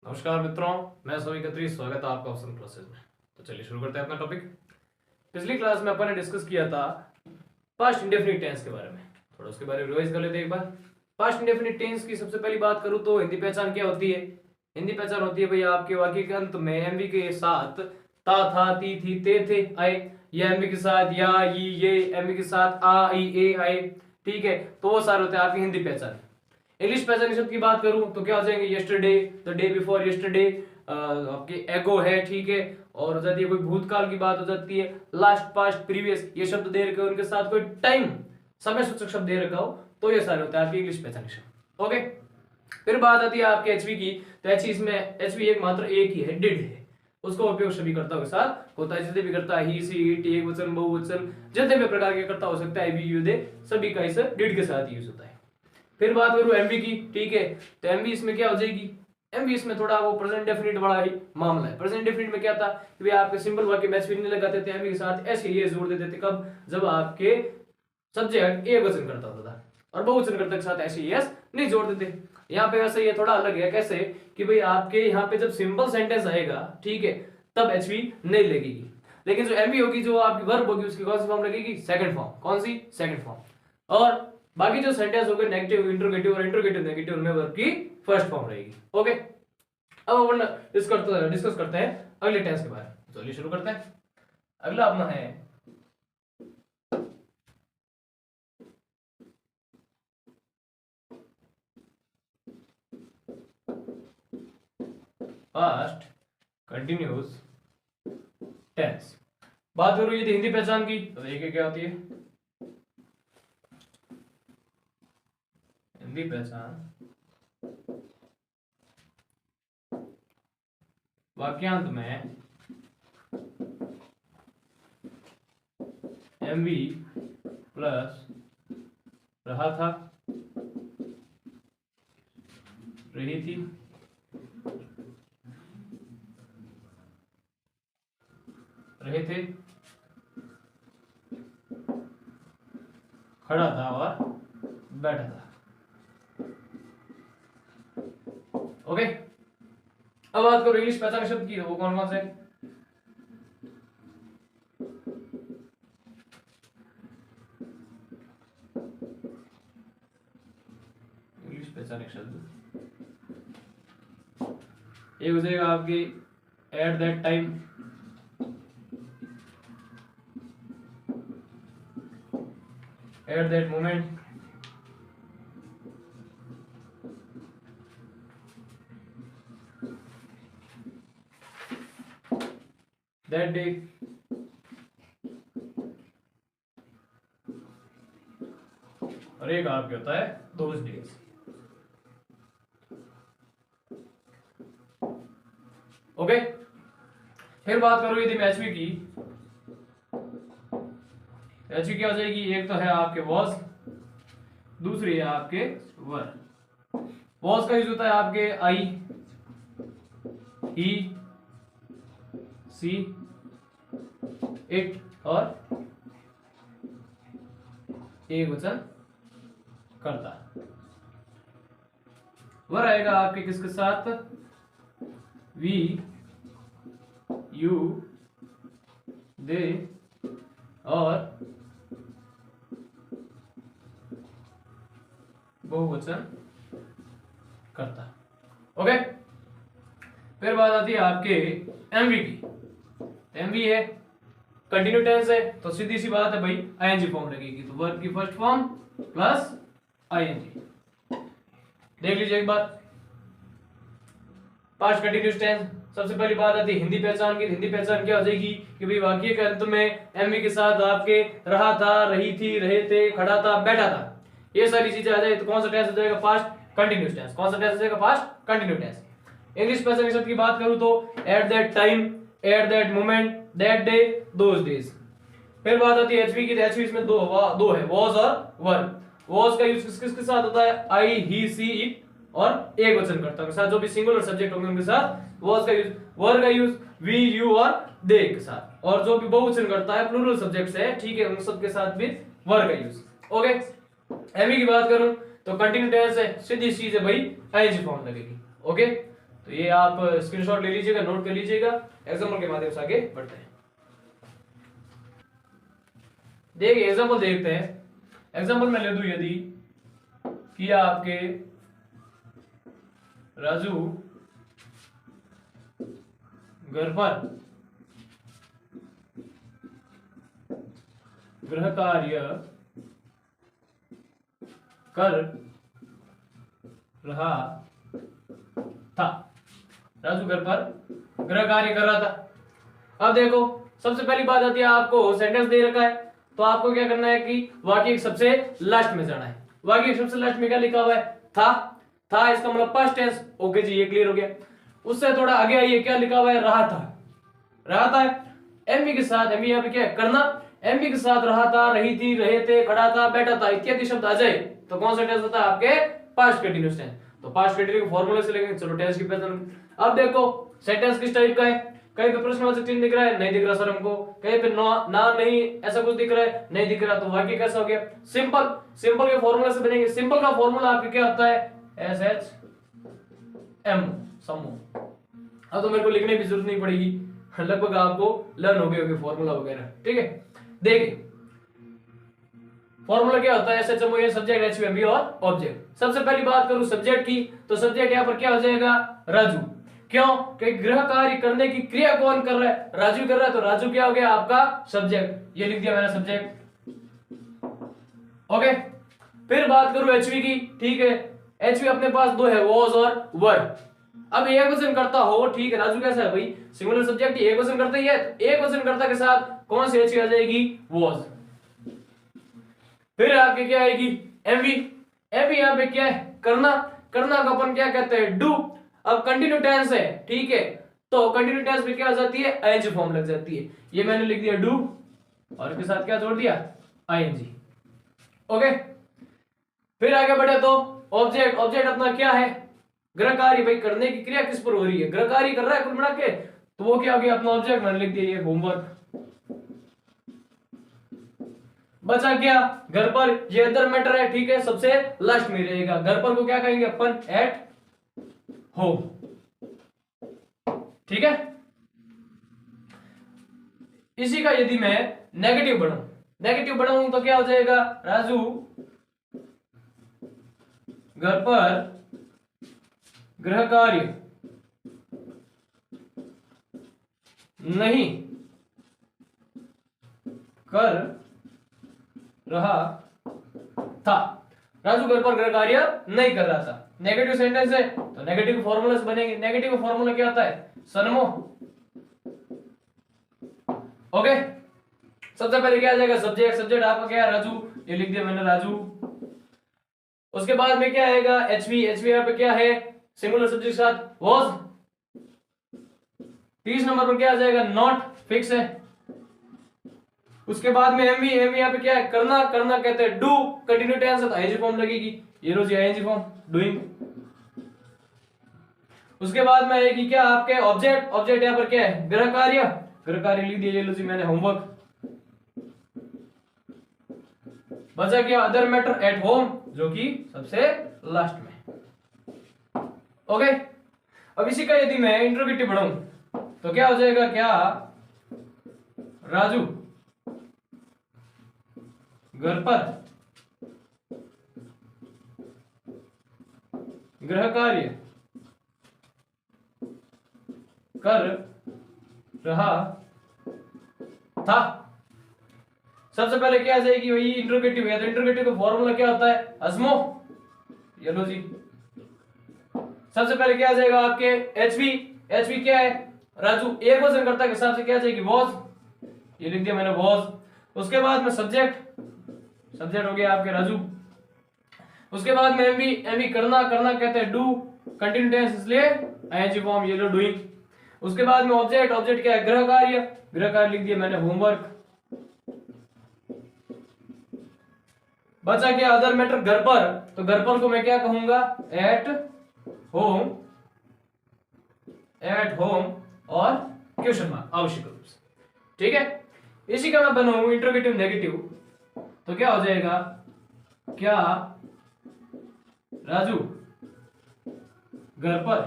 नमस्कार मित्रों, मैं सोई खत्री। स्वागत है आपका ऑप्शन क्लासेस में। तो चलिए शुरू करते हैं अपना टॉपिक। पिछली क्लास में अपन ने डिस्कस किया था पास्ट इंडेफिनिट टेंस के बारे में। थोड़ा उसके बारे में रिवाइज कर लेते हैं एक बार। पास्ट इंडेफिनिट टेंस की सबसे पहली बात करूं तो हिंदी पहचान क्या होती है। हिंदी पहचान होती है भैया आपके वाक्य के अंत में एमवी के साथ ता था ती थी ते थे आए, या एमवी के साथ या ये एमवी के साथ आ ई ए आए। ठीक है, तो वो सारे होते हैं आपकी हिंदी पहचान। इंग्लिश पहचान शब्द की बात करूं तो क्या हो जाएंगे, yesterday, the day before yesterday, आपके एगो है। ठीक है, और हो जाती है कोई भूतकाल की बात हो जाती है, लास्ट पास्ट प्रीवियस, ये शब्द दे रखे हो उनके साथ कोई टाइम समय सूचक शब्द दे रखा हो तो ये सारे होते हैं आपके इंग्लिश पहचान शब्द। ओके, फिर बात आती है आपके एचवी की। तो एचवी एक मात्र एक ही है, डिड है। उसका उपयोग सभी कर्ताओं के साथ होता है, जितने भी करता है, ही सी इट, एक वचन बहुवचन, जितने भी प्रकार के कर्ता हो सकता है, वी यू दे, सभी का इस डिड के साथ यूज होता है। फिर बात करूं एमवी की। ठीक है, तो एमवी इसमें क्या हो जाएगी, एमवी इसमें थोड़ा वो प्रेजेंट डेफिनिट वाला ही मामला है। प्रेजेंट डेफिनिट में क्या था कि भाई आपके सिंपल वाक्य मैच फिर नहीं लगाते थे, एमवी के साथ ऐसे ये जोड़ देते थे। कब? जब आपके सब्जेक्ट एक वचन करता होता था, और बहुवचन करता के साथ ऐसे यस नहीं जोड़ देते। यहाँ पे वैसे ये थोड़ा अलग है। कैसे कि भाई आपके यहाँ पे जब सिंपल सेंटेंस आएगा, ठीक है, तब एचवी नहीं लगेगी। लेकिन जो एमवी होगी, जो आपकी वर्ब होगी, उसकी कौन सी फॉर्म लगेगी? Second form. कौन सी? Second form. और बाकी जो सेंटेंस हो गए नेगेटिव, इंट्रोगेटिव और इंट्रोगेटिव नेगेटिव, उनमें वर्ब की फर्स्ट फॉर्म रहेगी। ओके, अब अपन डिस्कस करते हैं अगले टेंस के बारे में। चलिए शुरू करते हैं। अगला अपना है पास्ट कंटिन्यूस टेंस। बात करूं यदि हिंदी पहचान की तो देखिए क्या होती है हिंदी पहचान। वाक्यांत में एमवी प्लस रहा था, रही थी, रहे थे, खड़ा था और बैठा था। ओके, अब बात करो इंग्लिश पहचान शब्द की, वो कौन कौन से? इंग्लिश पहचान शब्द एक हो जाएगा आपके at that time, at that moment, that day, और एक आपके होता है दोज डेज। ओके, फिर बात करो यदि एचवी की। एचवी क्या हो जाएगी? एक तो है आपके वॉज, दूसरी है आपके वर। वॉज का यूज होता है आपके आई, ही, सी, इट और एक वचन करता। वर आएगा आपके किसके साथ? वी, यू, दे और बहुवचन करता। ओके, फिर बात आती है आपके एमवी की। एमवी है कंटिन्यू टेंस है, तो सीधी सी बात है भाई, आईएनजी फॉर्म लगेगी। तो वर्ब की फर्स्ट फॉर्म प्लस आईएनजी। देख लीजिए एक बार, पास्ट कंटिन्यूस टेंस। सबसे पहली बात आती है हिंदी पहचान की। हिंदी पहचान क्या हो जाएगी कि भाई वाक्य के अंत में एमवी के साथ आपके रहा था, रही थी, रहे थे, खड़ा था, बैठा था, ये सारी चीजें आ जाए तो कौन सा टेंस हो जाएगा? Past continuous tense. कौन सा टेंस हो जाएगा? Past continue tense. इंग्लिश पहचान शब्द की बात करूं तो at that time, at that moment, that day, those days. फिर बात आती है एचवी की। तो एचवी इसमें दो है, वॉज और वर। वॉज का यूज किसके साथ होता है? आई, ही, सी, इट और एक वचन कर्ता के साथ। जो भी सिंगुलर सब्जेक्ट होंगे उनके साथ वॉज का यूज, वर का यूज वी, यू और दे के साथ। और जो भी बहुवचन करता है, प्लूरल सब्जेक्ट्स है, ठीक है, उन सब के साथ भी वर का यूज। ओके, एमवी की बात करूं तो कंटिन्यू टेंस है, सीधी चीज है भाई, आईएनजी फॉर्म लगेगी। ओके, तो ये आप स्क्रीनशॉट ले लीजिएगा, नोट कर लीजिएगा, एग्जाम्पल के माध्यम से आगे बढ़ते हैं। देखिए एग्जाम्पल देखते हैं। एग्जाम्पल में ले दूं यदि कि आपके राजू घर पर गृह कार्य कर रहा था। राजू घर पर गृह कार्य कर रहा था। अब देखो सबसे पहली बात आती है, आपको सेंटेंस दे रखा है तो आपको क्या करना है कि वाक्य के सबसे लास्ट में जाना है। वाक्य के सबसे लास्ट में क्या लिखा हुआ है? था इसका मतलब पास्ट टेंस। ओके जी, ये क्लियर हो गया। उससे थोड़ा आगे आइए, क्या लिखा हुआ है? रहा था एमवी के साथ, एमवी यहाँ पे क्या है? करना। एमवी के साथ रहा था, रही थी, रहे थे, खड़ा था, बैठा था इत्यादि शब्द आ जाए तो कौन सा टेंस होता है? आपके पास्ट कंटीन्यूअस टेंस। तो पास्ट कंटीन्यू फॉर्मूले से लेंगे। चलो टेंस की पहचान। अब देखो सेंटेंस किस टाइप का है? कहीं पे प्रश्नवाचक चिन्ह दिख रहा है? नहीं दिख रहा सर हमको। कहीं पे ना नहीं ऐसा कुछ दिख रहा है? नहीं दिख रहा। तो वाक्य कैसा हो गया? सिंपल के फॉर्मूले से बनेंगे। सिंपल का फॉर्मूला आपके क्या होता है? SHM समूह। अब तो मेरे को लिखने की जरूरत नहीं पड़ेगी, लगभग आपको लर्न हो गए होंगे फॉर्मूला वगैरह। ठीक है, देखिए फॉर्मूला क्या होता है? SHM ये सब्जेक्ट, HVMV और ऑब्जेक्ट। सबसे पहली बात करूं सब्जेक्ट की, तो सब्जेक्ट यहाँ पर क्या हो जाएगा? राजू। क्यों? कि गृह कार्य करने की क्रिया कौन कर रहा है? राजू कर रहा है, तो राजू क्या हो गया? आपका सब्जेक्ट। ये लिख दिया मैंने सब्जेक्ट। ओके, फिर बात करूं एचवी की। ठीक है, एचवी अपने पास दो है, वॉज और वर। अब एक वचन करता हो, ठीक है, राजू कैसा है भाई? सिंगुलर सब्जेक्ट, एक वचन करता ही है, एक वचन करता के साथ कौन सी एचवी आ जाएगी? वॉज। फिर आपके क्या आएगी? एमवी। एमवी यहाँ पे क्या है? करना का अपन क्या कहते हैं? डू। अब कंटिन्यू टेंस है, ठीक है, तो कंटिन्यू टेंस में क्या आ जाती है? आईएनजी फॉर्म लग जाती है। ये मैंने लिख दिया डू और इसके साथ क्या जोड़ दिया? आईएनजी। ओके, फिर आगे बढ़े तो ऑब्जेक्ट अपना क्या है? गृह कार्य। भाई करने की क्रिया किस पर हो रही है? गृह कार्य कर रहा है कुल मिला के, तो वो क्या हो गया? अपना ऑब्जेक्ट। मैंने लिख दिया ये होमवर्क। बचा क्या? घर पर। ये अदर मैटर है, ठीक है, सबसे लास्ट में रहेगा। घर पर को क्या कहेंगे अपन? At home. ठीक है, इसी का यदि मैं नेगेटिव बढ़ाऊं तो क्या हो जाएगा? राजू घर पर गृह कार्य नहीं कर रहा था। राजू घर पर गृह कार्य नहीं कर रहा था। नेगेटिव सेंटेंस है तो नेगेटिव फॉर्मूला से बनेंगे। नेगेटिव फॉर्मूला क्या होता है? सनमो। ओके, सबसे पहले क्या आ जाएगा? सब्जेक्ट आपका क्या है? राजू। ये लिख दिया मैंने, राजू। उसके बाद में क्या आएगा? एचवी यहाँ पे क्या है? सिंगुलर सब्जेक्ट के साथ वॉज। 30 नंबर पर क्या आ जाएगा? नॉट, फिक्स है। उसके बाद में एमवी यहाँ पे क्या है? करना कहते हैं डू। कंटिन्यू टेंस है तो आईएनजी फॉर्म लगेगी। ये रो जी आईएनजी फॉर्म, डूइंग। उसके बाद में आएगी क्या? आपके ऑब्जेक्ट यहाँ पर क्या है? गृह कार्य लिख दिया। ये लो जी मैंने होमवर्क। बचा क्या? अदर मैटर एट होम, जो कि सबसे लास्ट में। ओके, अब इसी का यदि मैं इंट्रोगेटिव बढ़ाऊं तो क्या हो जाएगा? क्या राजू घर पर गृह कार्य कर रहा था। सबसे पहले क्या आ जाएगी? वही इंट्रोगेटिव है, तो इंट्रोगेटिव का फॉर्मूला क्या होता है? अजमो। ये लो जी, सबसे पहले क्या आ जाएगा आपके? एचवी क्या है? राजू। एक वचन कर्ता के हिसाब से क्या आ जाएगी? वॉज। ये लिख दिया मैंने, वॉज। उसके बाद में सब्जेक्ट हो गया आपके राजू। उसके बाद में एमवी करना कहते हैं डू। कंटिन्यू टेंस इसलिए आईएनजी फॉर्म, ये लो डूइंग। उसके बाद में ऑब्जेक्ट क्या है? गृह कार्य लिख दिया मैंने, होमवर्क। बचा क्या? अदर मैटर घर पर, तो घर पर को मैं क्या कहूंगा? एट होम और क्वेश्चन मार्क आवश्यक रूप से। ठीक है, इसी का मैं बनाऊं इंट्रोगेटिव नेगेटिव तो क्या हो जाएगा? क्या राजू घर पर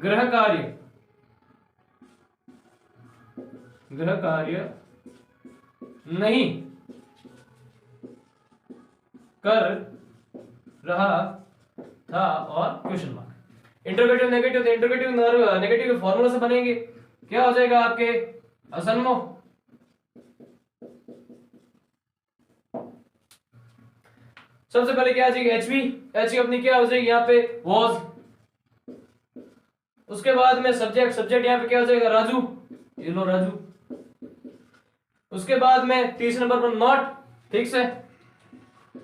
गृह कार्य नहीं कर रहा था और क्वेश्चन मार्क। इंटरोगेटिव नेगेटिव, तो इंटरोगेटिव नेगेटिव के फॉर्मूला से बनेंगे, क्या हो जाएगा आपके असन्नो। सबसे पहले क्या आ जाएगी एचवी, एच अपनी क्या हो जाएगी यहाँ पे वॉज। उसके बाद में सब्जेक्ट, सब्जेक्ट यहाँ पे क्या हो जाएगा राजू, ये लो राजू। उसके बाद में तीसरे नंबर पर नॉट, ठीक से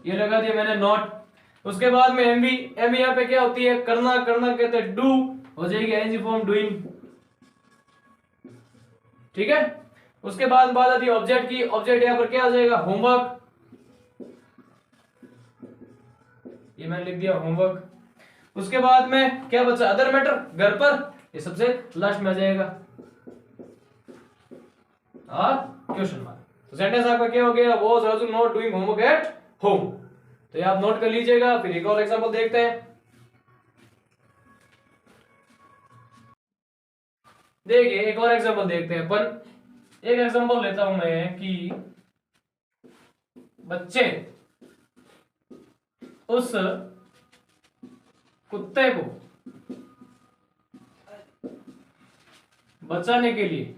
ये लगा दिया मैंने नॉट। उसके बाद में एमवी, एमवी यहाँ पे क्या होती है करना, करना कहते हैं डू, हो जाएगी एनजी फॉर्म डूइंग, ठीक है। उसके बाद बात आती है ऑब्जेक्ट की, ऑब्जेक्ट यहाँ पर क्या आ जाएगा होमवर्क, ये मैंने लिख दिया होमवर्क। उसके बाद में क्या बचा अदर मैटर, घर पर, ये सबसे लास्ट में आ जाएगा और क्वेश्चन मार्क। तो सेंटेंस आपका क्या हो गया was Raju not doing homework at home. तो ये आप नोट कर लीजिएगा। फिर एक और एग्जांपल देखते हैं। देखिए एक और एग्जांपल देखते हैं अपन। एक एग्जांपल लेता हूं मैं कि बच्चे उस कुत्ते को बचाने के लिए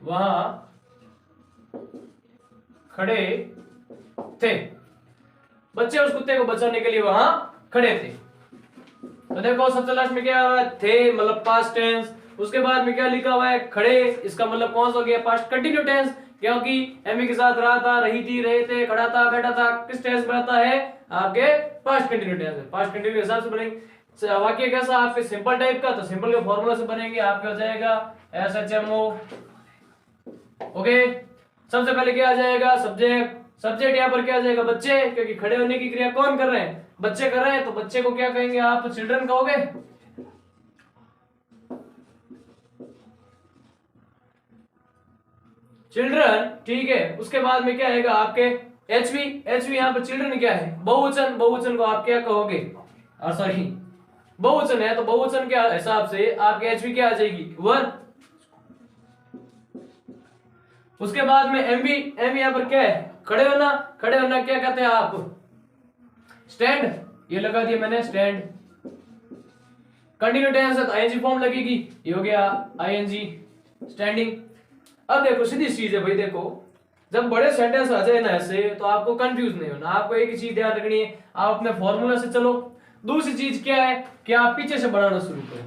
वहां खड़े थे। बच्चे उस कुत्ते को बचाने के लिए वहां खड़े थे। तो देखो सबसे लास्ट में क्या है थे, मतलब पास्ट टेंस। उसके बाद में क्या लिखा हुआ है खड़े, इसका मतलब कौन सा हो गया पास्ट कंटिन्यू टेंस, क्योंकि एमी के साथ रहा था, रही थी, रहे थे, खड़ा था, बैठा था, किस टेंस में आता है आपके पास्ट कंटिन्यू टेंस है। पास्ट कंटिन्यू के हिसाब से बनेंगे वाक्य कैसा आपके सिंपल टाइप का, तो सिंपल के फॉर्मूला से बनेंगे आपके हो जाएगा SHMO। ओके सबसे पहले क्या आ जाएगा सब्जेक्ट, सब्जेक्ट यहाँ पर क्या आ जाएगा बच्चे, क्योंकि खड़े होने की क्रिया कौन कर रहे हैं बच्चे कर रहे हैं, तो बच्चे को क्या कहेंगे आप चिल्ड्रन कहोगे। चिल्ड्रन, ठीक है। उसके बाद में क्या आएगा आपके एचवी, एचवी यहाँ पर चिल्ड्रन क्या है बहुवचन, बहुवचन को आप क्या कहोगे सॉरी बहुवचन है, तो बहुवचन के हिसाब से आपके एचवी क्या आ जाएगी वर। उसके बाद में एमवी, एम यहाँ पर क्या है खड़े होना, खड़े होना क्या कहते हैं आप स्टैंड, ये लगा दिया मैंने स्टैंड। कंटिन्यू टेंस है तो आईएनजी फॉर्म लगेगी, ये हो गया आईएनजी स्टैंडिंग। अब देखो सीधी चीज है भाई, देखो जब बड़े सेंटेंस आ जाए ना ऐसे तो आपको कंफ्यूज नहीं होना, आपको एक ही चीज ध्यान रखनी है, आप अपने फॉर्मूला से चलो। दूसरी चीज क्या है कि आप पीछे से बढ़ाना शुरू करो,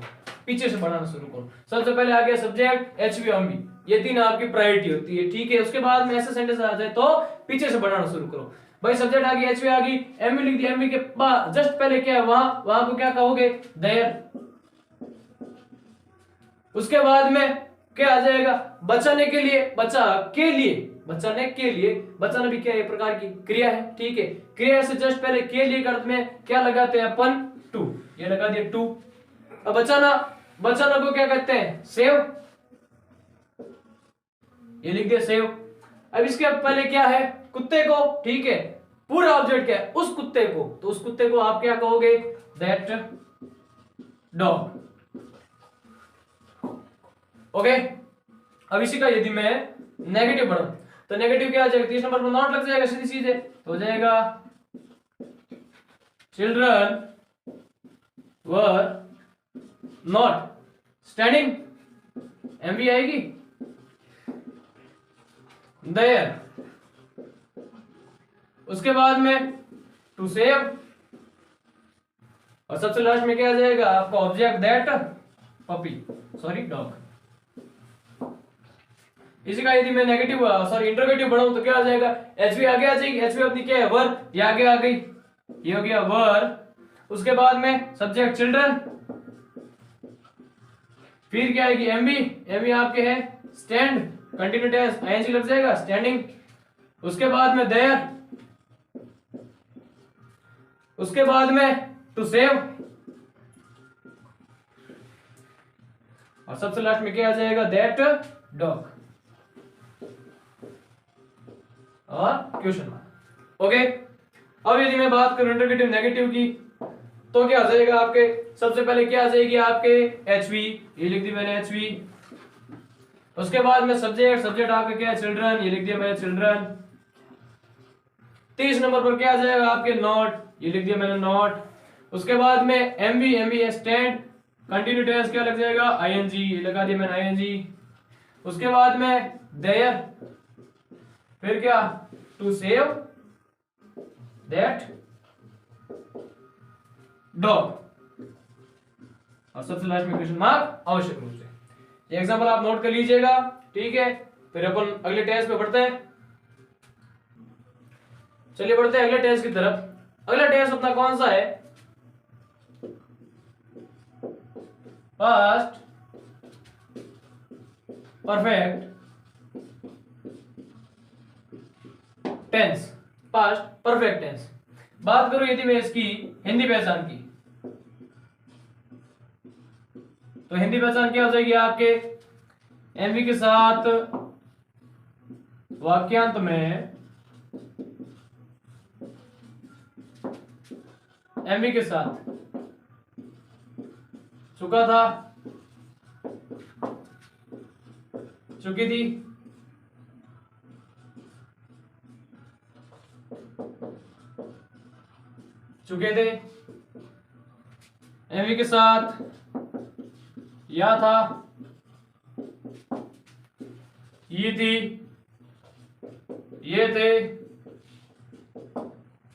पीछे से बढ़ाना शुरू करो। सबसे पहले आ गया सब्जेक्ट एचवी एमवी, ये तीन आपकी प्रायोरिटी होती है, ठीक है। उसके बाद में ऐसे सेंटेंस आ जाए तो पीछे से बढ़ाना शुरू करो। भाई सब्जेक्ट आ गई एचवी आ गई, एमवी लिख दिया, एमवी के बाद जस्ट पहले क्या है वहां को क्या कहोगे देयर। उसके बाद में क्या आ जाएगा बचाने के लिए, बचा के लिए, बचाने के लिए, बचाना भी क्या है एक प्रकार की क्रिया है, ठीक है। क्रिया से जस्ट पहले के लिए अर्थ में क्या लगाते हैं अपन टू, ये लगा दिया टू। अब बचाना, बचाना को क्या कहते हैं सेव, ये लिख दिया सेव। अब इसके पहले क्या है कुत्ते को, ठीक है। पूरा ऑब्जेक्ट क्या है उस कुत्ते को, तो उस कुत्ते को आप क्या कहोगे दैट डॉग। ओके अब इसी का यदि मैं नेगेटिव बढ़ाऊं तो नेगेटिव क्या आ जाएगा, 30 नंबर पर नॉट लग जाएगा, सीधी सीधे तो हो जाएगा children were not standing, MV आएगी देयर। उसके बाद में टू सेव, और सबसे लास्ट में क्या आ जाएगा आपका object that puppy sorry dog. इसी का यदि मैं नेगेटिव सॉरी इंटरोगेटिव बढ़ाऊं तो क्या आ जाएगा एचवी आगे आ जाएगी, एचवी अपनी क्या है वर, ये आगे आ गई, ये हो गया वर। उसके बाद में सब्जेक्ट चिल्ड्रन, फिर क्या आएगी एमवी, एमवी आपके है स्टैंड, कंटिन्यू टेंस आईएनजी लग जाएगा स्टैंडिंग। उसके बाद में देयर, उसके बाद में टू सेव, और सबसे लास्ट में क्या आ जाएगा दैट डॉग। और क्वेश्चन मार्क। ओके, अब यदि मैं बात करूं इंटरगेटिव नेगेटिव की, तो क्या आ जाएगा आपके, सबसे पहले क्या आ जाएगी आपके एचवी, ये लिख दी मैंने एचवी। उसके बाद में सब्जेक्ट, सब्जेक्ट आपका क्या है चिल्ड्रन, ये लिख दिया मैंने चिल्ड्रन। 30 नंबर पर क्या आ जाएगा आपके नॉट, ये लिख दिया मैंने नॉट। उसके बाद में MV, MV stand, continue tense क्या लग जाएगा आईएनजी, ये लगा दिया मैंने आईएनजी। उसके बाद में देयर, फिर क्या टू सेव दैट डॉग, और सबसे लास्ट में क्वेश्चन मार्क आवश्यक रूप से। ये एग्जांपल आप नोट कर लीजिएगा, ठीक है। फिर अपन अगले टेंस पे बढ़ते हैं। चलिए बढ़ते हैं अगले टेंस की तरफ। अगला टेंस अपना कौन सा है, past perfect tense, past perfect tense. बात करूं यदि मैं इसकी हिंदी पहचान की, तो हिंदी पहचान क्या हो जाएगी आपके, एमवी के साथ वाक्यांत में, एमवी के साथ चुका था, चुकी थी, चुके थे, एमवी के साथ या था, ये थी, ये थे,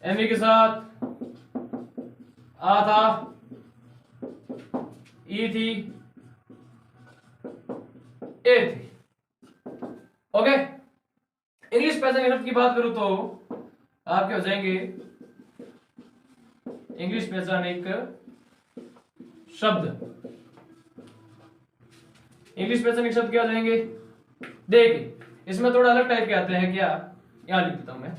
एमवी के साथ आ था, ई थी, ए थी। ओके, इंग्लिश पहचान शब्द की बात करूं तो आपके हो जाएंगे, इंग्लिश पहचान एक शब्द, इंग्लिश पहचान एक शब्द क्या हो जाएंगे, देखिए इसमें थोड़ा अलग टाइप के आते हैं, क्या यहां लिख देता हूं मैं,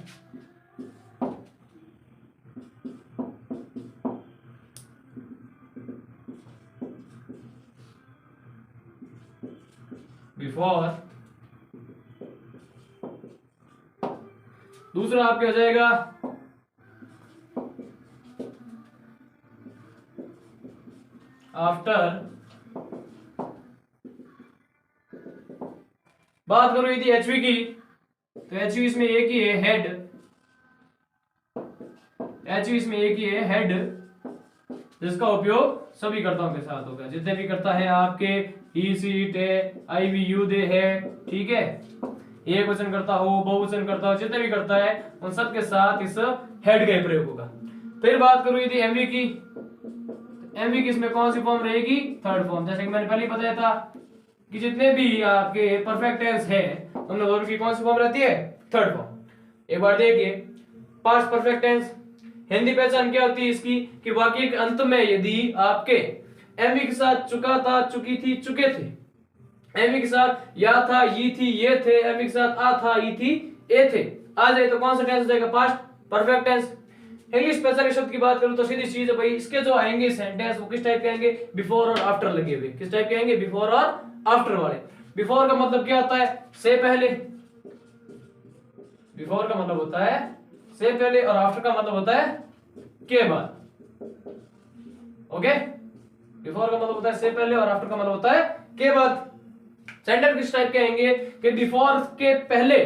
बिफोर, दूसरा आपके हो जाएगा आफ्टर। बात करो यदि एचवी की, तो एचवी इसमें एक ही है हेड, एचवी इसमें एक ही है हेड, जिसका उपयोग सभी कर्ताओं के साथ होगा, जितने भी करता है आपके ही सीट है, आई वी यू दे है, ठीक है, एक वचन करता हो, बहुवचन करता हो, जितने भी करता है उन सब के साथ इस हेड का प्रयोग होगा। फिर बात करूं यदि एमवी की, एमवी की इसमें कौन सी फॉर्म रहेगी, थर्ड फॉर्म। जैसे कि मैंने पहले ही बताया था कि जितने भी आपके परफेक्ट टेंस है उनमें दोनों की कौन सी फॉर्म रहती है, थर्ड फॉर्म। एक बार देखिए, पास्ट परफेक्ट टेंस हिंदी पहचान क्या होती है इसकी, कि वाक्य के अंत में यदि आपके एमवी के साथ चुका था, चुकी थी, चुके थे, एमवी के साथ या था, ये थी, ये थे, एमवी के साथ आ था, ई थी, ए थे, आ जाए तो कौन सा टेंस हो जाएगा, पास्ट परफेक्ट टेंस। इंग्लिश पहचान शब्द की बात करूं तो सीधी चीज है भाई, इसके जो आएंगे सेंटेंस वो किस टाइप के आएंगे, बिफोर और आफ्टर लगे हुए, किस टाइप के आएंगे, बिफोर और आफ्टर वाले। बिफोर का मतलब क्या होता है, से पहले, बिफोर का मतलब होता है से पहले, और आफ्टर का मतलब होता है के बाद। ओके, बिफोर का मतलब होता है से पहले और आफ्टर का मतलब होता है के बाद। सेंटेंस किस टाइप के आएंगे, कि बिफोर के पहले,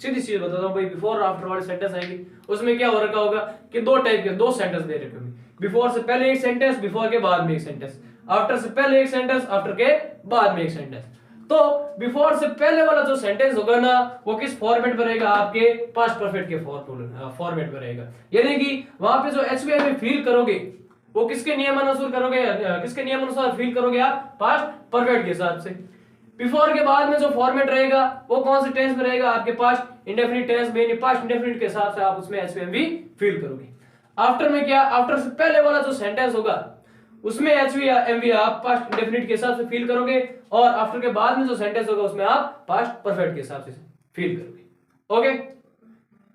सीधी चीज बताता हूं भाई, बिफोर और आफ्टर वाले सेंटेंस आएंगे, उसमें क्या हो रखा होगा कि दो टाइप के, दो सेंटेंस दे रखे होंगे, बिफोर से पहले एक सेंटेंस, बिफोर के बाद में एक सेंटेंस, आफ्टर से पहले एक सेंटेंस, आफ्टर के बाद में एक सेंटेंस। तो बिफोर से पहले वाला जो सेंटेंस होगा ना, वो किस फॉर्मेट में रहेगा, आपके पास्ट परफेक्ट के फॉर्मेट में रहेगा। यानी कि वहां पे जो एचवीआई में फील करोगे वो किसके नियमानुसार करोगे, किसके नियमानुसार फील करोगे आप, पास्ट परफेक्ट के हिसाब से। बिफोर के बाद में जो फॉर्मेट रहेगा वो कौन से टेंस में रहेगा, आपके पास्ट इंडेफिनिट टेंस में, पास्ट इंडेफिनिट के हिसाब से आप उसमें एचवीएमवी फील करोगे। आफ्टर में क्या, आफ्टर से पहले वाला जो सेंटेंस होगा उसमें एचवीएमवी आप पास्ट इंडेफिनिट के हिसाब से फील करोगे, और आफ्टर के बाद में जो सेंटेंस होगा उसमें आप पास्ट परफेक्ट के हिसाब से फील करोगे। ओके,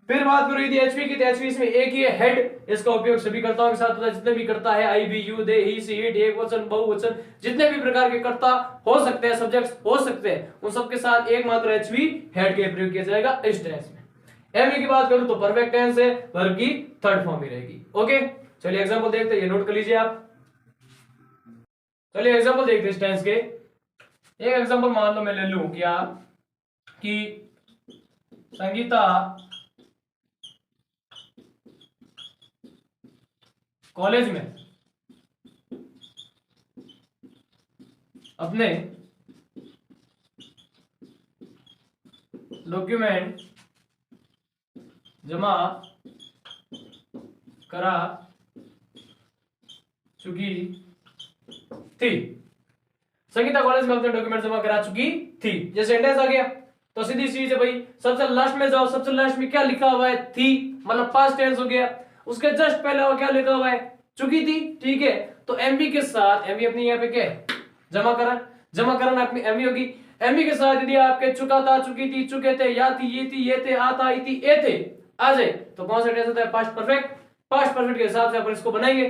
फिर बात करो यदि एचवी की, तो एचवी इसमें एक ही है हेड, इसका उपयोग सभी कर्ताओं के साथ होता है, जितने भी करता है, I we you they he she it, एक वचन, बहुवचन, जितने भी प्रकार के कर्ता हो सकते हैं, सब्जेक्ट्स हो सकते हैं, उन सबके साथ एकमात्र एचवी हेड के प्रयोग किया जाएगा इस टेंस में। एमवी की बात करूं तो परफेक्ट टेंस है, वर्ब की थर्ड फॉर्म ही रहेगी। ओके, चलिए एग्जांपल देखते हैं, ये नोट कर लीजिए आप। चलिए एग्जांपल देखते हैं इस टेंस के। एक एग्जांपल मान लो मैं ले लूं क्या कि संगीता कॉलेज में अपने डॉक्यूमेंट जमा करा चुकी थी। संगीता कॉलेज में अपने डॉक्यूमेंट जमा करा चुकी थी, ये सेंटेंस आ गया। तो सीधी चीज है भाई, सबसे लास्ट में जाओ, सबसे लास्ट में क्या लिखा हुआ है, थी, मतलब पास्ट टेंस हो गया। उसके जस्ट पहले वो क्या लिखा हुआ है, चुकी थी, ठीक है। तो एमवी के साथ, एमवी अपनी यहाँ पे क्या है, जमा करण अपनी एमवी होगी। एमवी के साथ यदि आपके चुका था, चुकी थी, चुके थे, या थी, ये थे, आ था, थी, ए थे आ जाए तो कौन सा टेंस होता है, पास्ट परफेक्ट। पास्ट परफेक्ट के हिसाब से अपन इसको बनाएंगे।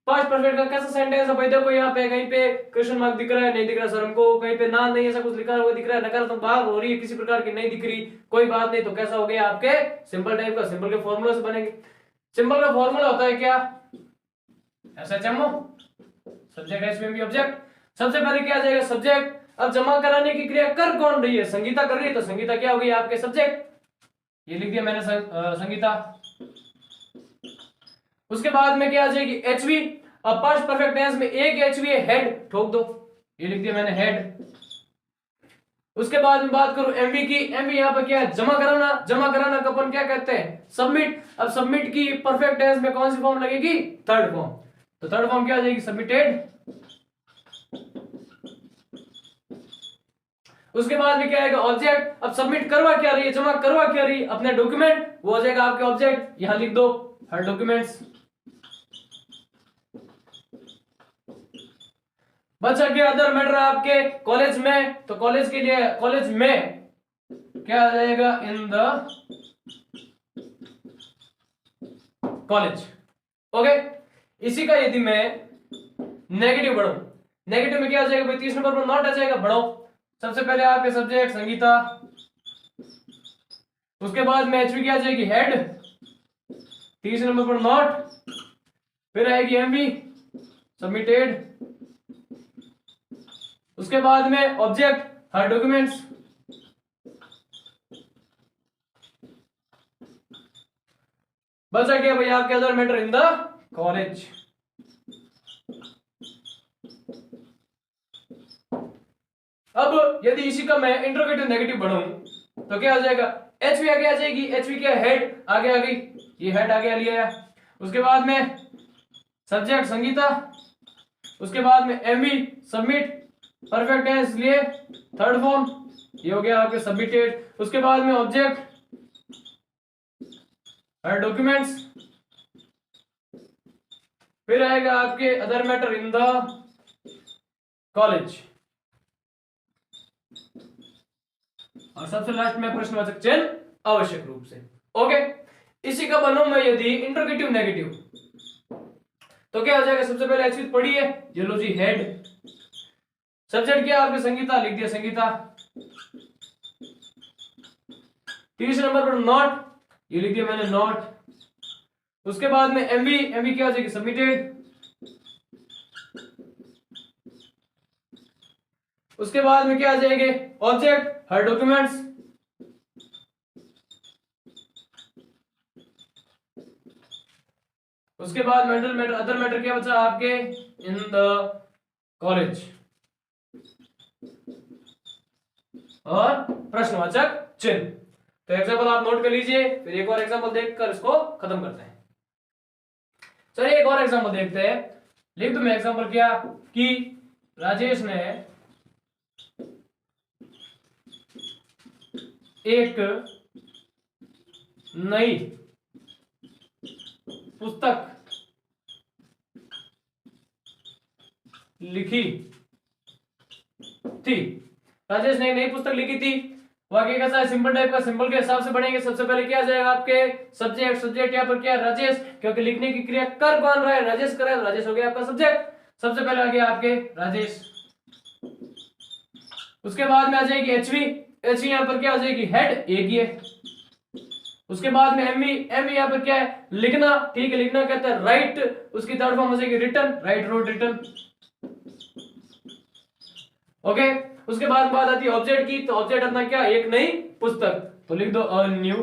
पास्ट परफेक्ट का कैसा सेंटेंस है भाई, देखो यहाँ पे कहीं पे क्वेश्चन मार्क दिख रहा है, नहीं दिख रहा सर हमको, कहीं पे ना नहीं ऐसा कुछ लिखा हुआ दिख रहा है, नकारात्मक बात हो रही है किसी प्रकार की नहीं दिख रही, कोई बात नहीं। तो कैसा हो गया आपके सिंपल टाइप का, सिंपल के फॉर्मूला से बनेंगे। सिंपल का फॉर्मूला होता है क्या, एसएचएमओ, सब्जेक्ट एसवीएमबी ऑब्जेक्ट। सबसे पहले क्या आ जाएगा, सब्जेक्ट। अब जमा कराने की क्रिया कर कौन रही है, संगीता कर रही है, तो संगीता क्या होगी आपके सब्जेक्ट, ये लिख दिया मैंने संगीता। उसके बाद में क्या आ जाएगी, एचवी। अब पास्ट परफेक्ट टेंस में एक एचवी है, हेड, ठोक दो, ये लिख दिया मैंने हेड। उसके बाद में बात करूं एमवी की, एमवी यहां पर क्या है, जमा कराना। जमा कराना को अपन क्या कहते हैं, सबमिट। अब सबमिट की परफेक्ट टेंस में कौन सी फॉर्म लगेगी, थर्ड फॉर्म। तो थर्ड फॉर्म क्या आ जाएगी, सबमिटेड। उसके बाद में क्या आएगा, ऑब्जेक्ट। अब सबमिट करवा क्या रही है, जमा करवा क्या रही है, अपने डॉक्यूमेंट, वो हो जाएगा आपके ऑब्जेक्ट, यहां लिख दो हर डॉक्यूमेंट्स। बचा क्या अदर मैटर आपके कॉलेज में, तो कॉलेज के लिए कॉलेज में क्या आ जाएगा, इन द कॉलेज। ओके, इसी का यदि मैं नेगेटिव बढ़ाऊं, नेगेटिव में क्या आ जाएगा भाई, 30 नंबर पर नॉट आ जाएगा, बढ़ो। सबसे पहले आपके सब्जेक्ट संगीता, उसके बाद में एचवी क्या आ जाएगी, हेड, 30 नंबर पर नॉट, फिर आएगी एमवी, सबमिटेड। उसके बाद में ऑब्जेक्ट, हर डॉक्यूमेंट्स। बचा क्या भाई आपके other matter in the college. अब यदि इसी का मैं इंट्रोगेटिव नेगेटिव बढ़ाऊं तो क्या हो जाएगा, एचवी आगे आ जाएगी, एचवी क्या, हेड आगे आ गई, ये हेड आगे लिया है। उसके बाद में सब्जेक्ट संगीता, उसके बाद में एमवी, सबमिट, परफेक्ट टेंस लिए थर्ड फॉर्म, ये हो गया आपके सबमिटेड। उसके बाद में ऑब्जेक्ट, हर डॉक्यूमेंट्स, फिर आएगा आपके other matter in the college, और सबसे लास्ट में प्रश्नवाचक चिन्ह आवश्यक रूप से। ओके, इसी का बनाऊं मैं यदि इंट्रोगेटिव नेगेटिव तो क्या हो जाएगा, सबसे पहले एचवी पढ़ी है, ये लो जी हेड। सब्जेक्ट क्या आपके संगीता, लिख दिया संगीता। 30 नंबर पर नॉट, ये लिख दिया मैंने नॉट। उसके बाद में एमवी, एमवी क्या हो जाएगी, सबमिटेड। उसके बाद में क्या आ जाएंगे, ऑब्जेक्ट, हर डॉक्यूमेंट्स। उसके बाद मेंटल मैटर, अदर मैटर क्या बचा आपके, इन द कॉलेज, और प्रश्नवाचक चिन्ह। तो एग्जांपल आप नोट कर लीजिए, फिर एक और एग्जांपल देखकर इसको खत्म करते हैं। चलिए एक और एग्जांपल देखते हैं। लिख दो मैं एग्जांपल क्या, कि राजेश ने एक नई पुस्तक लिखी थी। राजेश ने एक नई पुस्तक लिखी थी, वाक्य कैसा है, सिंपल टाइप का, सिंपल के हिसाब से बनेंगे। सबसे पहले क्या आ जाएगा आपके सब्जेक्ट, सब्जेक्ट यहाँ पर क्या है, राजेश, क्योंकि लिखने की क्रिया कर कौन रहा है, राजेश कर रहा है, राजेश हो गया आपका सब्जेक्ट। सबसे पहले आ गया आपके राजेश। उसके बाद में आ जाएगी एचवी, एचवी यहाँ पर क्या हो जाएगी, हेड, एक ही है। उसके बाद में एमवी, एमवी यहाँ पे क्या है, लिखना, ठीक है, लिखना कहता है राइट, उसकी थर्ड फॉर्म हो जाएगी return, right road return. Okay, उसके बाद बात आती है ऑब्जेक्ट की, तो ऑब्जेक्ट अपना क्या, एक नई पुस्तक, तो लिख दो अ न्यू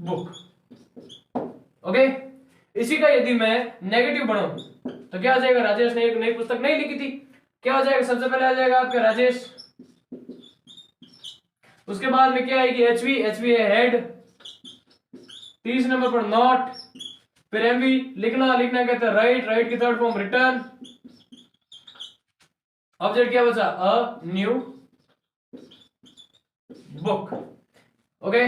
बुक। ओके, इसी का यदि मैं नेगेटिव बनाऊं तो क्या आ जाएगा, राजेश ने एक नई पुस्तक नहीं लिखी थी, क्या हो जाएगा, सबसे पहले आ जाएगा आपका राजेश, उसके बाद में क्या आएगी एचवी, एचवी है हेड, तीसरे नंबर पर नॉट, फिर एमवी, लिखना, लिखना कहते हैं राइट, राइट की थर्ड फॉर्म रिटर्न, ऑब्जेक्ट क्या बचा, अ न्यू बुक। ओके,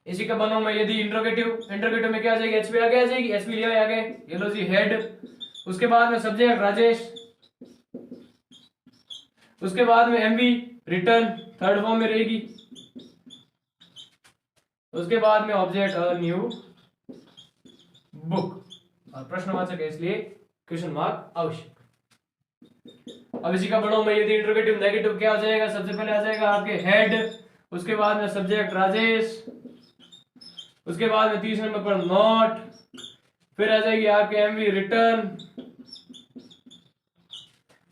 इसी का बनाऊं मैं यदि इंट्रोगेटिव, इंट्रोगेटिव में क्या आ जाएगी, एचपी आगे आ जाएगी, एचपी लिया आगे, ये लो जी हेड, उसके बाद में सब्जेक्ट राजेश, उसके बाद में एमवी रिटर्न थर्ड फॉर्म में रहेगी, उसके बाद में ऑब्जेक्ट अ न्यू बुक, और प्रश्नवाचक है इसलिए क्वेश्चन मार्क आवश्यक। अब इसी का बनाऊं मैं यदि इंट्रोगेटिव नेगेटिव, क्या हो जाएगा, सबसे पहले आ जाएगा आपके हेड, उसके बाद में सब्जेक्ट राजेश, उसके बाद में तीसरे नंबर पर नॉट, फिर आ जाएगी आपके एमवी रिटर्न,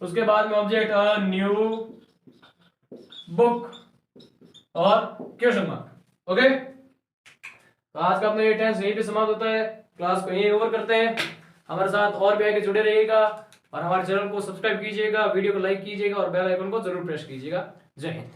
उसके बाद में ऑब्जेक्ट अ न्यू बुक और क्वेश्चन मार्क। ओके, तो आज का अपना ये टेंस यहीं पे समाप्त होता है, क्लास को यहीं ओवर करते हैं। हमारे साथ और भी आगे जुड़े रहिएगा और हमारे चैनल को सब्सक्राइब कीजिएगा, वीडियो को लाइक कीजिएगा और बेल आइकन को जरूर प्रेस कीजिएगा। जय हिंद।